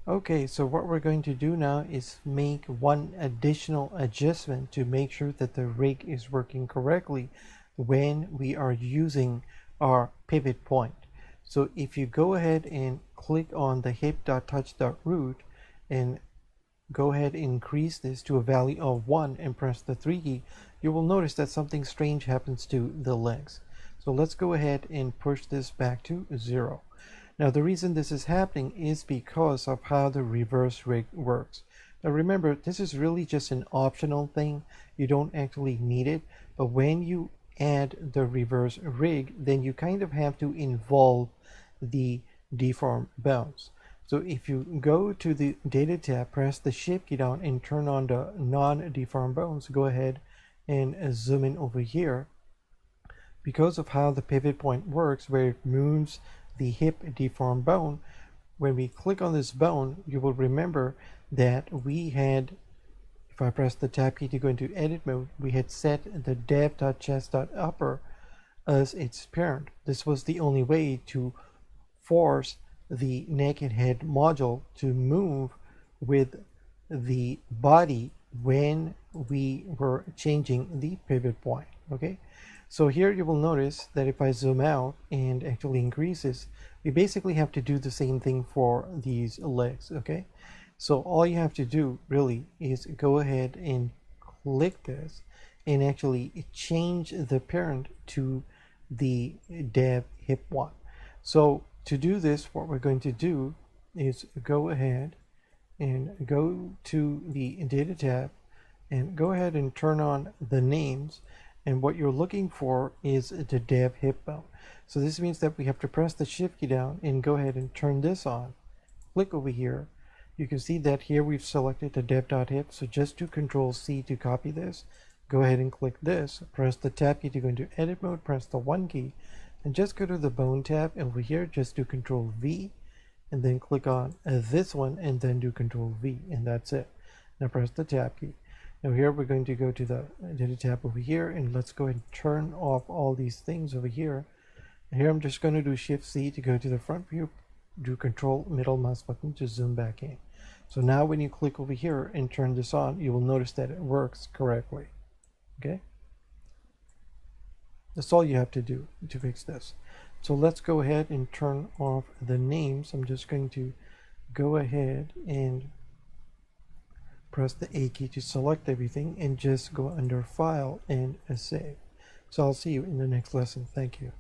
Okay, so what we're going to do now is make one additional adjustment to make sure that the rig is working correctly when we are using our pivot point. So if you go ahead and click on the hip.touch.root and go ahead and increase this to a value of 1 and press the 3 key, you will notice that something strange happens to the legs. So let's go ahead and push this back to 0. Now the reason this is happening is because of how the reverse rig works. Now remember, this is really just an optional thing. You don't actually need it, but when you add the reverse rig, then you kind of have to involve the deform bounds. So if you go to the data tab, press the shift key down and turn on the non-deform bones, go ahead and zoom in over here. Because of how the pivot point works, where it moves the hip deform bone, when we click on this bone, you will remember that we had, if I press the tab key to go into edit mode, we had set the dev.chest.upper as its parent. This was the only way to force the neck and head module to move with the body when we were changing the pivot point. Okay, so here you will notice that if I zoom out and actually increase this, we basically have to do the same thing for these legs. Okay, so all you have to do really is go ahead and click this and actually change the parent to the dev hip one. So to do this, what we're going to do is go ahead and go to the data tab and go ahead and turn on the names, and what you're looking for is the dev hip bone. So this means that we have to press the shift key down and go ahead and turn this on. Click over here. You can see that here we've selected the dev.hip, so just do Control C to copy this. Go ahead and click this, press the tab key to go into edit mode, press the 1 key, and just go to the bone tab over here, just do Control V and then click on this one and then do Control V, and that's it. Now press the tab key. Now here we're going to go to the data tab over here, and let's go ahead and turn off all these things over here. And here I'm just going to do Shift C to go to the front view, do Control middle mouse button to zoom back in. So now when you click over here and turn this on, you will notice that it works correctly. Okay, that's all you have to do to fix this. So let's go ahead and turn off the names. I'm just going to go ahead and press the A key to select everything and just go under File and Save. So I'll see you in the next lesson. Thank you.